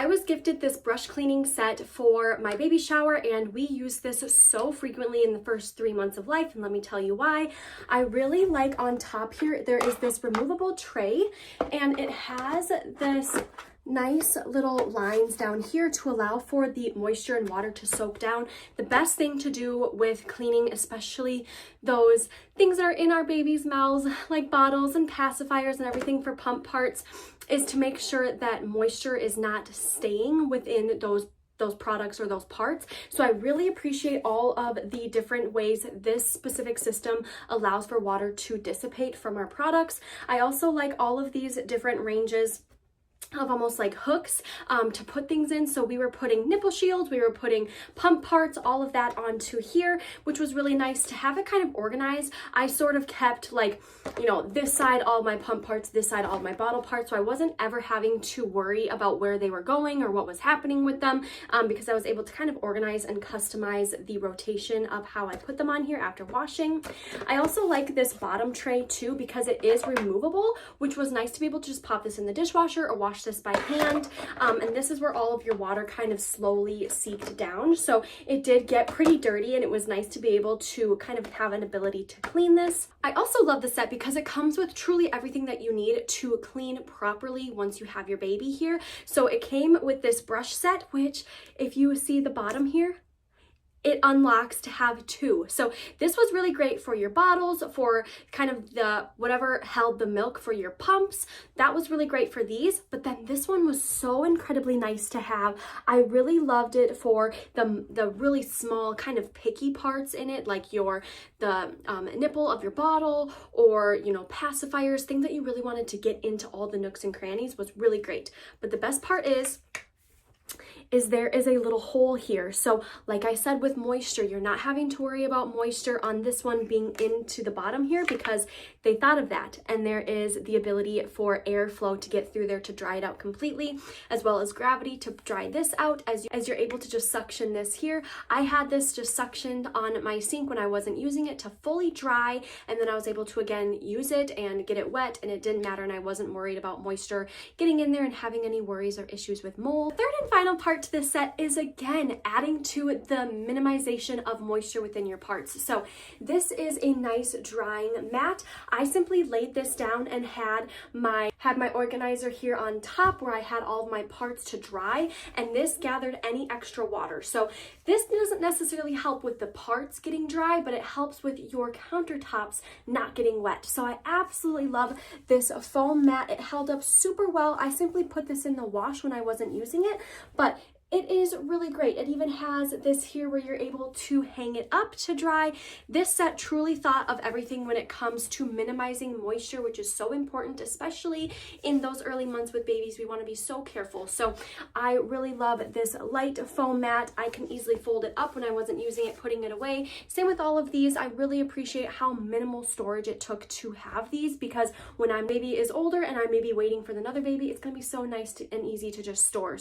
I was gifted this brush cleaning set for my baby shower, and we use this so frequently in the first 3 months of life, and let me tell you why. I really like on top here, there is this removable tray, and it has this nice little lines down here to allow for the moisture and water to soak down. The best thing to do with cleaning, especially those things that are in our baby's mouths, like bottles and pacifiers and everything for pump parts, is to make sure that moisture is not staying within those products or those parts. So I really appreciate all of the different ways this specific system allows for water to dissipate from our products. I also like all of these different ranges of almost like hooks to put things in. So we were putting nipple shields, we were putting pump parts, all of that onto here, which was really nice to have it kind of organized. I sort of kept like, you know, this side all my pump parts, this side all my bottle parts, so I wasn't ever having to worry about where they were going or what was happening with them, because I was able to kind of organize and customize the rotation of how I put them on here after washing. I also like this bottom tray too, because it is removable, which was nice to be able to just pop this in the dishwasher or wash this by hand, and this is where all of your water kind of slowly seeped down. So it did get pretty dirty, and it was nice to be able to kind of have an ability to clean this. I also love the set because it comes with truly everything that you need to clean properly once you have your baby here. So it came with this brush set, which if you see the bottom here, it unlocks to have 2. So this was really great for your bottles, for kind of the whatever held the milk for your pumps. That was really great for these, but then this one was so incredibly nice to have. I really loved it for the really small kind of picky parts in it, like the nipple of your bottle, or, you know, pacifiers, things that you really wanted to get into all the nooks and crannies was really great. But the best part is there is a little hole here. So like I said, with moisture, you're not having to worry about moisture on this one being into the bottom here, because they thought of that. And there is the ability for airflow to get through there to dry it out completely, as well as gravity to dry this out as you're able to just suction this here. I had this just suctioned on my sink when I wasn't using it to fully dry, and then I was able to again use it and get it wet, and it didn't matter, and I wasn't worried about moisture getting in there and having any worries or issues with mold. Third and final part to this set is again adding to the minimization of moisture within your parts. So this is a nice drying mat. I simply laid this down and had my organizer here on top where I had all of my parts to dry, and this gathered any extra water. So this doesn't necessarily help with the parts getting dry, but it helps with your countertops not getting wet. So I absolutely love this foam mat. It held up super well. I simply put this in the wash when I wasn't using it, but it is really great. It even has this here where you're able to hang it up to dry. This set truly thought of everything when it comes to minimizing moisture, which is so important, especially in those early months with babies. We want to be so careful. So I really love this light foam mat. I can easily fold it up when I wasn't using it, putting it away. Same with all of these. I really appreciate how minimal storage it took to have these, because when my baby is older and I may be waiting for another baby, it's going to be so nice and easy to just store.